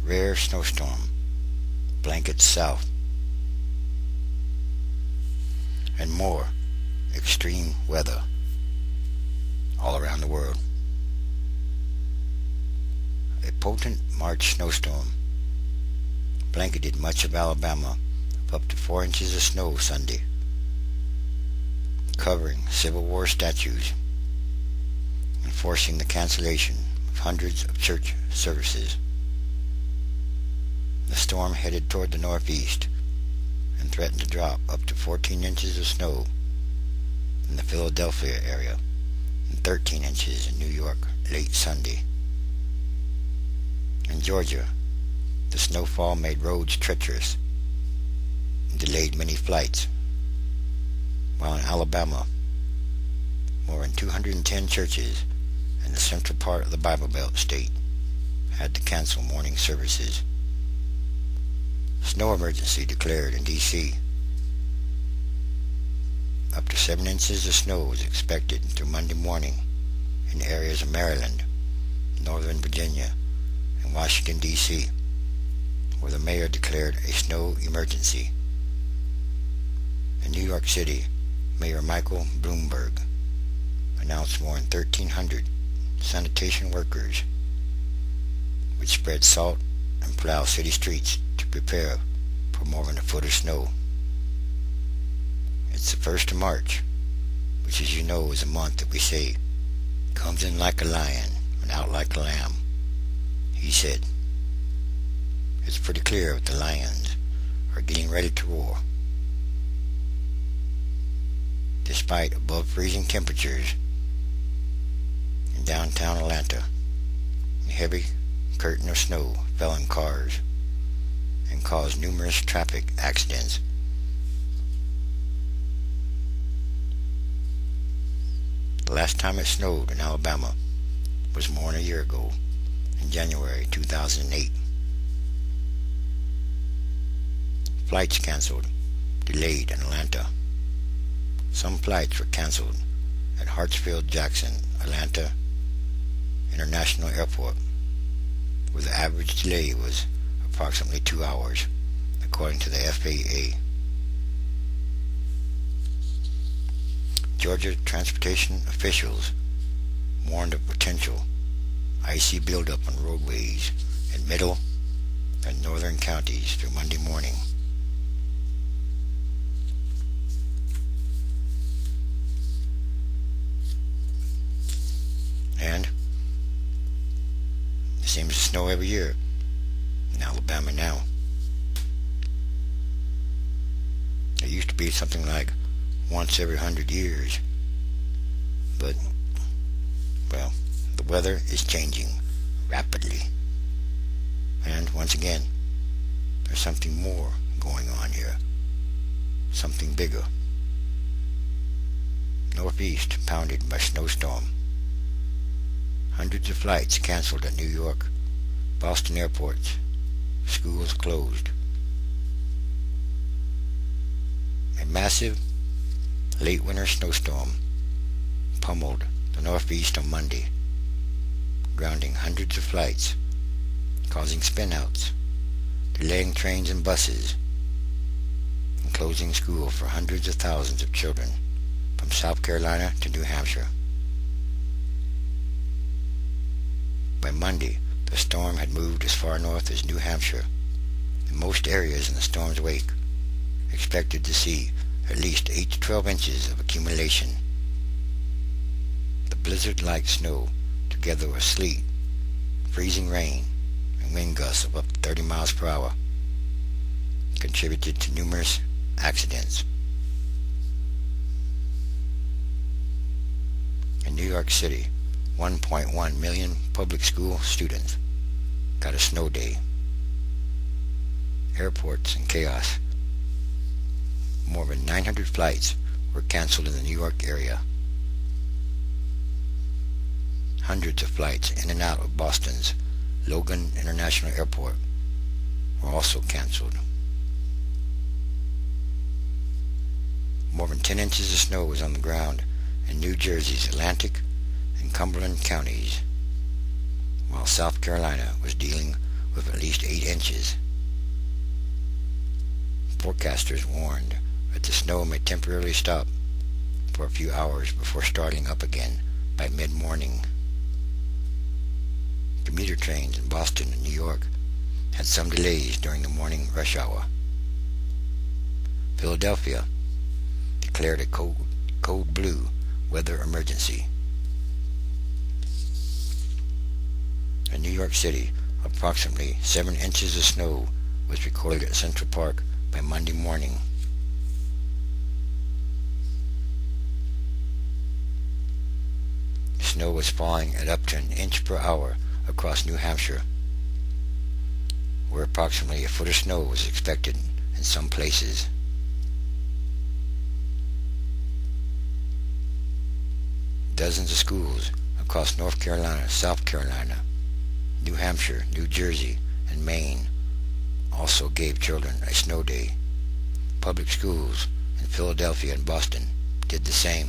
rare snowstorm, blankets south, and more extreme weather all around the world. A potent March snowstorm blanketed much of Alabama of up to 4 inches of snow Sunday, covering Civil War statues and forcing the cancellation of hundreds of church services. The storm headed toward the northeast and threatened to drop up to 14 inches of snow in the Philadelphia area and 13 inches in New York late Sunday. In Georgia, the snowfall made roads treacherous and delayed many flights, while in Alabama, more than 210 churches in the central part of the Bible Belt state had to cancel morning services. Snow emergency declared in D.C. Up to 7 inches of snow was expected through Monday morning in areas of Maryland, Northern Virginia, and Washington, D.C., where the mayor declared a snow emergency. In New York City, Mayor Michael Bloomberg announced more than 1,300 sanitation workers would spread salt and plow city streets to prepare for more than a foot of snow. It's the 1st of March, which, as you know, is a month that we say comes in like a lion and out like a lamb. He said, it's pretty clear that the lions are getting ready to roar. Despite above freezing temperatures in downtown Atlanta, a heavy curtain of snow fell on cars and caused numerous traffic accidents. The last time it snowed in Alabama was more than a year ago, in January 2008. Flights canceled, delayed in Atlanta. Some flights were canceled at Hartsfield-Jackson, Atlanta International Airport, where the average delay was approximately 2 hours, according to the FAA. Georgia transportation officials warned of potential icy buildup on roadways in middle and northern counties through Monday morning. And it seems to snow every year in Alabama now. It used to be something like once every 100 years. But, well, the weather is changing rapidly. And once again, there's something more going on here. Something bigger. Northeast pounded by snowstorm. Hundreds of flights canceled at New York, Boston airports. Schools closed. A massive late winter snowstorm pummeled the Northeast on Monday, grounding hundreds of flights, causing spinouts, delaying trains and buses, and closing school for hundreds of thousands of children from South Carolina to New Hampshire. By Monday, the storm had moved as far north as New Hampshire, and most areas in the storm's wake expected to see at least 8 to 12 inches of accumulation. The blizzard-like snow, together with sleet, freezing rain, and wind gusts of up to 30 miles per hour, contributed to numerous accidents. In New York City, 1.1 million public school students got a snow day. Airports in chaos. More than 900 flights were canceled in the New York area. Hundreds of flights in and out of Boston's Logan International Airport were also canceled. More than 10 inches of snow was on the ground in New Jersey's Atlantic and Cumberland counties, while South Carolina was dealing with at least 8 inches. Forecasters warned that the snow may temporarily stop for a few hours before starting up again by mid-morning. Commuter trains in Boston and New York had some delays during the morning rush hour. Philadelphia declared a code blue weather emergency. In New York City, approximately 7 inches of snow was recorded at Central Park by Monday morning. Snow was falling at up to an inch per hour across New Hampshire, where approximately a foot of snow was expected in some places. Dozens of schools across North Carolina, South Carolina, New Hampshire, New Jersey, and Maine also gave children a snow day. Public schools in Philadelphia and Boston did the same.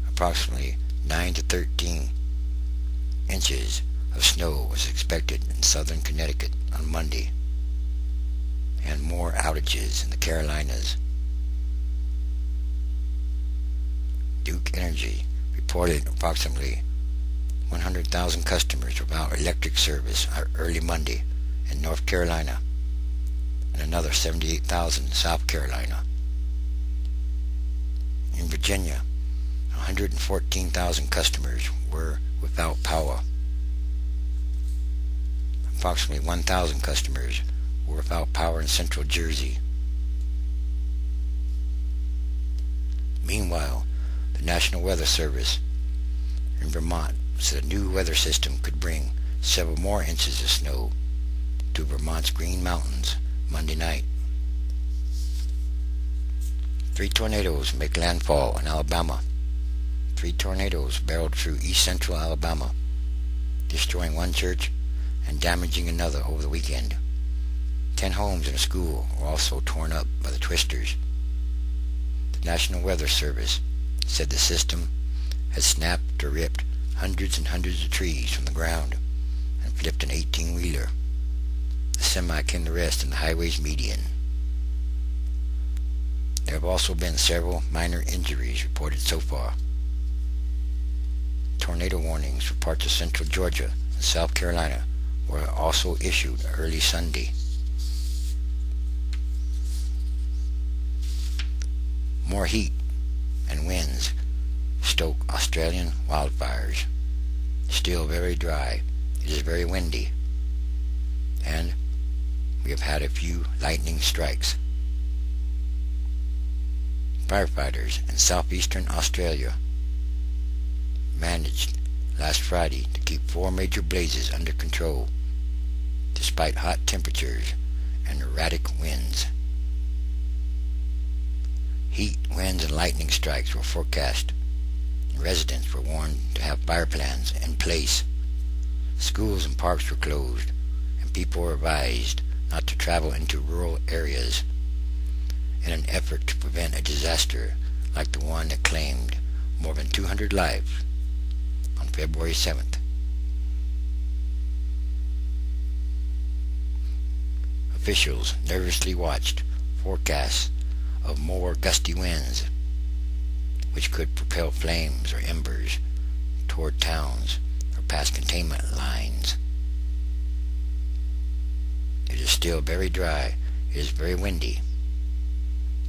Approximately 9 to 13 inches of snow was expected in southern Connecticut on Monday, and more outages in the Carolinas. Duke Energy reported approximately 100,000 customers without electric service early Monday in North Carolina, and another 78,000 in South Carolina. In Virginia, 114,000 customers were without power. Approximately 1,000 customers were without power in central Jersey. Meanwhile, the National Weather Service in Vermont said a new weather system could bring several more inches of snow to Vermont's Green Mountains Monday night. 3 tornadoes make landfall in Alabama. 3 tornadoes barreled through east central Alabama, destroying one church and damaging another over the weekend. 10 homes and a school were also torn up by the twisters. The National Weather Service said the system had snapped or ripped hundreds and hundreds of trees from the ground and flipped an 18-wheeler. The semi came to rest in the highway's median. There have also been several minor injuries reported so far. Tornado warnings for parts of central Georgia and South Carolina were also issued early Sunday. More heat and winds stoke Australian wildfires. Still very dry. It is very windy. And we have had a few lightning strikes. Firefighters in southeastern Australia managed last Friday to keep 4 major blazes under control, despite hot temperatures and erratic winds. Heat, winds, and lightning strikes were forecast. Residents were warned to have fire plans in place. Schools and parks were closed, and people were advised not to travel into rural areas in an effort to prevent a disaster like the one that claimed more than 200 lives on February 7th. Officials nervously watched forecasts of more gusty winds, which could propel flames or embers toward towns or past containment lines. It is still very dry. It is very windy.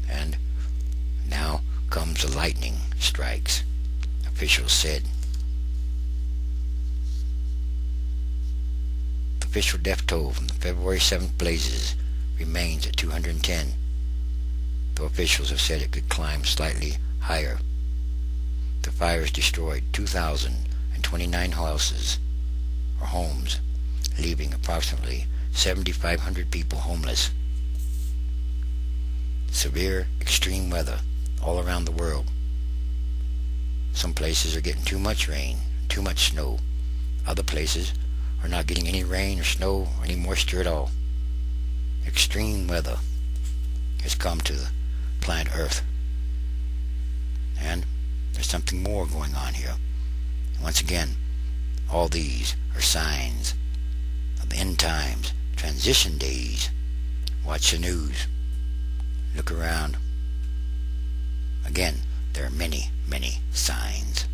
And now comes the lightning strikes, officials said. The official death toll from the February 7th blazes remains at 210, though officials have said it could climb slightly higher. The fires destroyed 2,029 houses or homes, leaving approximately 7,500 people homeless. Severe extreme weather all around the world. Some places are getting too much rain, too much snow. Other places are not getting any rain or snow or any moisture at all. Extreme weather has come to the planet Earth. And there's something more going on here. Once again, All these are signs of end times, transition days. Watch the news. Look around. Again, there are many, many signs.